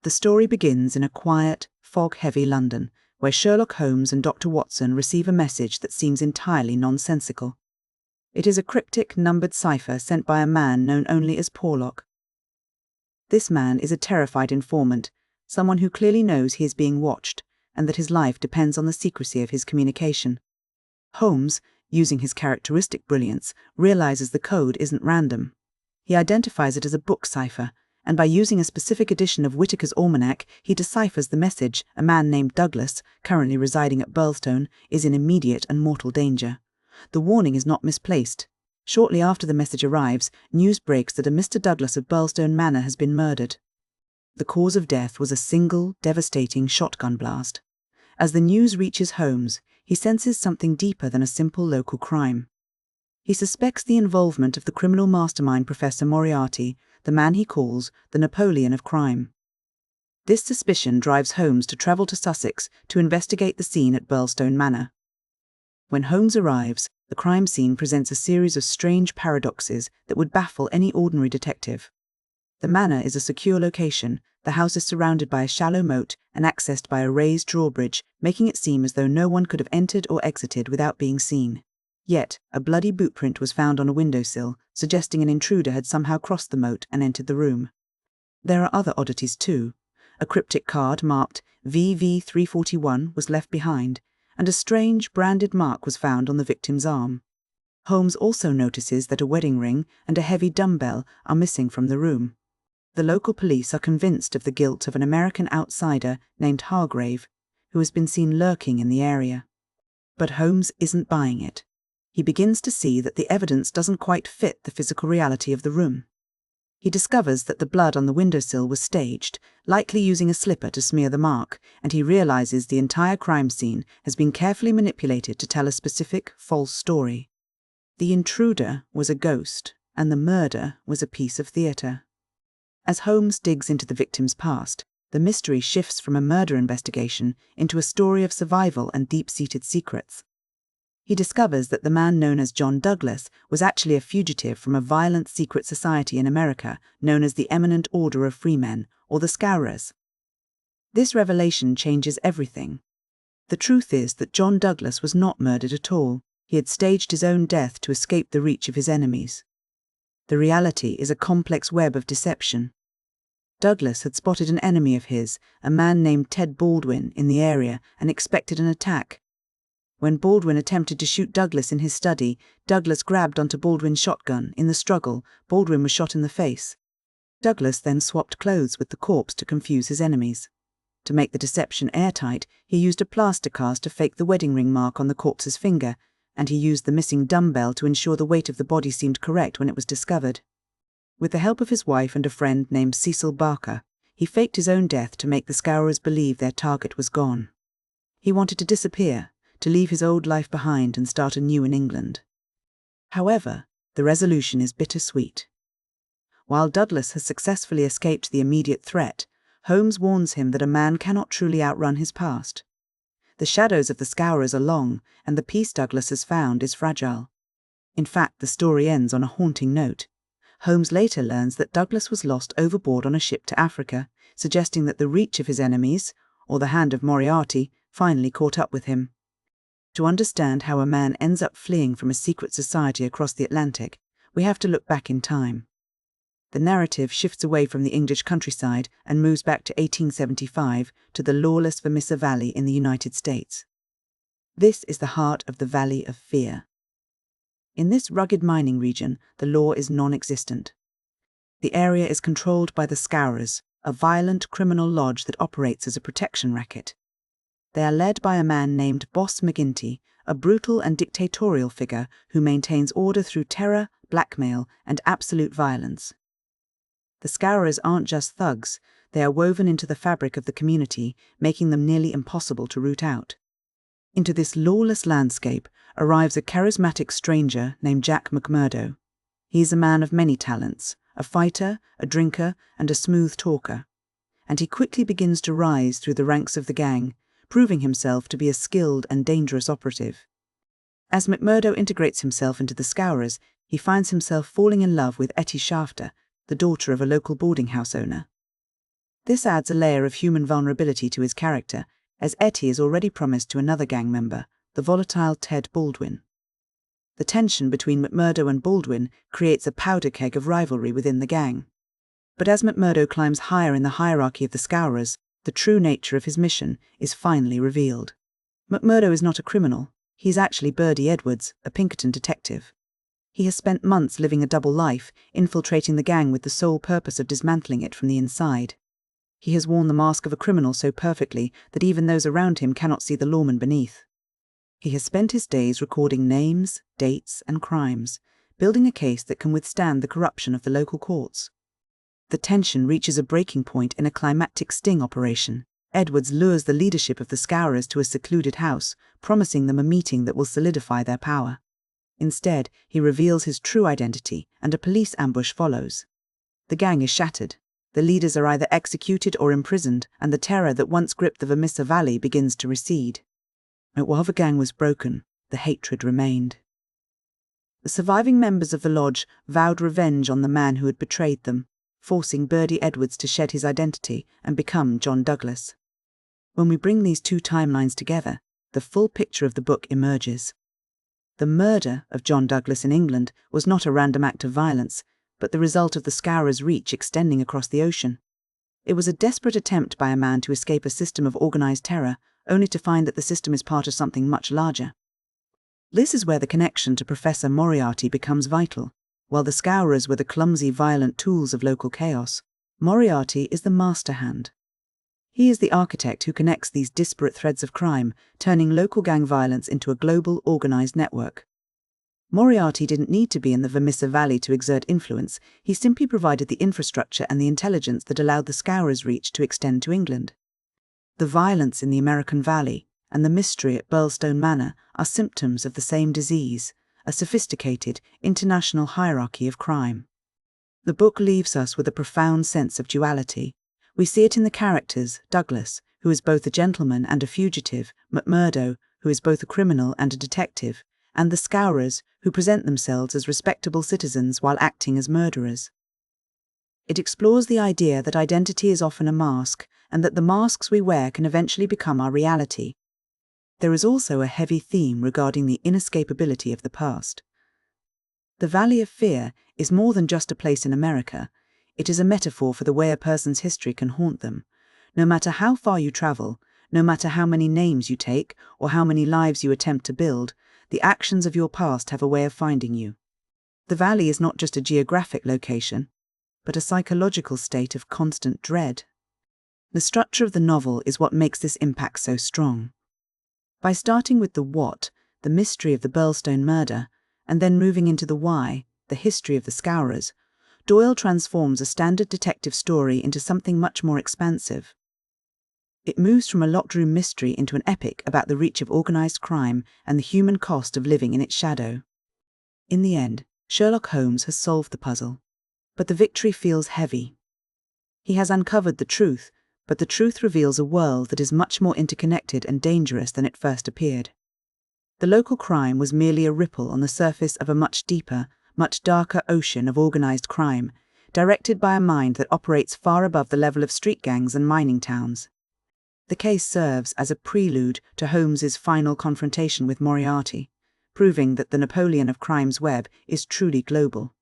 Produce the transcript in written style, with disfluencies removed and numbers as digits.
The story begins in a quiet, fog-heavy London, where Sherlock Holmes and Dr. Watson receive a message that seems entirely nonsensical. It is a cryptic, numbered cipher sent by a man known only as Porlock. This man is a terrified informant, someone who clearly knows he is being watched, and that his life depends on the secrecy of his communication. Holmes, using his characteristic brilliance, realizes the code isn't random. He identifies it as a book cipher, and by using a specific edition of Whitaker's Almanac, he deciphers the message: a man named Douglas, currently residing at Birlstone, is in immediate and mortal danger. The warning is not misplaced. Shortly after the message arrives, news breaks that a Mr. Douglas of Birlstone Manor has been murdered. The cause of death was a single, devastating shotgun blast. As the news reaches Holmes, he senses something deeper than a simple local crime. He suspects the involvement of the criminal mastermind Professor Moriarty, the man he calls the Napoleon of crime. This suspicion drives Holmes to travel to Sussex to investigate the scene at Birlstone Manor. When Holmes arrives, the crime scene presents a series of strange paradoxes that would baffle any ordinary detective. The manor is a secure location. The house is surrounded by a shallow moat and accessed by a raised drawbridge, making it seem as though no one could have entered or exited without being seen. Yet, a bloody bootprint was found on a windowsill, suggesting an intruder had somehow crossed the moat and entered the room. There are other oddities too. A cryptic card marked VV341 was left behind, and a strange, branded mark was found on the victim's arm. Holmes also notices that a wedding ring and a heavy dumbbell are missing from the room. The local police are convinced of the guilt of an American outsider named Hargrave, who has been seen lurking in the area. But Holmes isn't buying it. He begins to see that the evidence doesn't quite fit the physical reality of the room. He discovers that the blood on the windowsill was staged, likely using a slipper to smear the mark, and he realizes the entire crime scene has been carefully manipulated to tell a specific, false story. The intruder was a ghost, and the murder was a piece of theatre. As Holmes digs into the victim's past, the mystery shifts from a murder investigation into a story of survival and deep-seated secrets. He discovers that the man known as John Douglas was actually a fugitive from a violent secret society in America known as the Eminent Order of Freemen, or the Scowrers. This revelation changes everything. The truth is that John Douglas was not murdered at all. He had staged his own death to escape the reach of his enemies. The reality is a complex web of deception. Douglas had spotted an enemy of his, a man named Ted Baldwin, in the area and expected an attack. When Baldwin attempted to shoot Douglas in his study, Douglas grabbed onto Baldwin's shotgun. In the struggle, Baldwin was shot in the face. Douglas then swapped clothes with the corpse to confuse his enemies. To make the deception airtight, he used a plaster cast to fake the wedding ring mark on the corpse's finger, and he used the missing dumbbell to ensure the weight of the body seemed correct when it was discovered. With the help of his wife and a friend named Cecil Barker, he faked his own death to make the Scowrers believe their target was gone. He wanted to disappear, to leave his old life behind and start anew in England. However, the resolution is bittersweet. While Douglas has successfully escaped the immediate threat, Holmes warns him that a man cannot truly outrun his past. The shadows of the Scowrers are long, and the peace Douglas has found is fragile. In fact, the story ends on a haunting note. Holmes later learns that Douglas was lost overboard on a ship to Africa, suggesting that the reach of his enemies, or the hand of Moriarty, finally caught up with him. To understand how a man ends up fleeing from a secret society across the Atlantic, we have to look back in time. The narrative shifts away from the English countryside and moves back to 1875 to the lawless Vermissa Valley in the United States. This is the heart of the Valley of Fear. In this rugged mining region, the law is non-existent. The area is controlled by the Scowrers, a violent criminal lodge that operates as a protection racket. They are led by a man named Boss McGinty, a brutal and dictatorial figure who maintains order through terror, blackmail, and absolute violence. The Scowrers aren't just thugs, they are woven into the fabric of the community, making them nearly impossible to root out. Into this lawless landscape arrives a charismatic stranger named Jack McMurdo. He is a man of many talents, a fighter, a drinker, and a smooth talker. And he quickly begins to rise through the ranks of the gang, proving himself to be a skilled and dangerous operative. As McMurdo integrates himself into the Scowrers, he finds himself falling in love with Etty Shafter, the daughter of a local boarding house owner. This adds a layer of human vulnerability to his character, as Etty is already promised to another gang member, the volatile Ted Baldwin. The tension between McMurdo and Baldwin creates a powder keg of rivalry within the gang. But as McMurdo climbs higher in the hierarchy of the Scowrers, the true nature of his mission is finally revealed. McMurdo is not a criminal. He is actually Birdie Edwards, a Pinkerton detective. He has spent months living a double life, infiltrating the gang with the sole purpose of dismantling it from the inside. He has worn the mask of a criminal so perfectly that even those around him cannot see the lawman beneath. He has spent his days recording names, dates, and crimes, building a case that can withstand the corruption of the local courts. The tension reaches a breaking point in a climactic sting operation. Edwards lures the leadership of the Scowrers to a secluded house, promising them a meeting that will solidify their power. Instead, he reveals his true identity, and a police ambush follows. The gang is shattered. The leaders are either executed or imprisoned, and the terror that once gripped the Vermissa Valley begins to recede. But while the gang was broken, the hatred remained. The surviving members of the lodge vowed revenge on the man who had betrayed them, forcing Birdie Edwards to shed his identity and become John Douglas. When we bring these two timelines together, the full picture of the book emerges. The murder of John Douglas in England was not a random act of violence, but the result of the Scowrers' reach extending across the ocean. It was a desperate attempt by a man to escape a system of organised terror, only to find that the system is part of something much larger. This is where the connection to Professor Moriarty becomes vital. While the Scowrers were the clumsy, violent tools of local chaos, Moriarty is the master hand. He is the architect who connects these disparate threads of crime, turning local gang violence into a global, organised network. Moriarty didn't need to be in the Vermissa Valley to exert influence. He simply provided the infrastructure and the intelligence that allowed the Scowrers' reach to extend to England. The violence in the American Valley and the mystery at Birlstone Manor are symptoms of the same disease, a sophisticated, international hierarchy of crime. The book leaves us with a profound sense of duality. We see it in the characters: Douglas, who is both a gentleman and a fugitive; McMurdo, who is both a criminal and a detective; and the Scowrers, who present themselves as respectable citizens while acting as murderers. It explores the idea that identity is often a mask, and that the masks we wear can eventually become our reality. There is also a heavy theme regarding the inescapability of the past. The Valley of Fear is more than just a place in America. It is a metaphor for the way a person's history can haunt them. No matter how far you travel, no matter how many names you take, or how many lives you attempt to build, the actions of your past have a way of finding you. The valley is not just a geographic location, but a psychological state of constant dread. The structure of the novel is what makes this impact so strong. By starting with the what, the mystery of the Birlstone murder, and then moving into the why, the history of the Scowrers, Doyle transforms a standard detective story into something much more expansive. It moves from a locked-room mystery into an epic about the reach of organised crime and the human cost of living in its shadow. In the end, Sherlock Holmes has solved the puzzle, but the victory feels heavy. He has uncovered the truth, but the truth reveals a world that is much more interconnected and dangerous than it first appeared. The local crime was merely a ripple on the surface of a much deeper, much darker ocean of organised crime, directed by a mind that operates far above the level of street gangs and mining towns. The case serves as a prelude to Holmes's final confrontation with Moriarty, proving that the Napoleon of crime's web is truly global.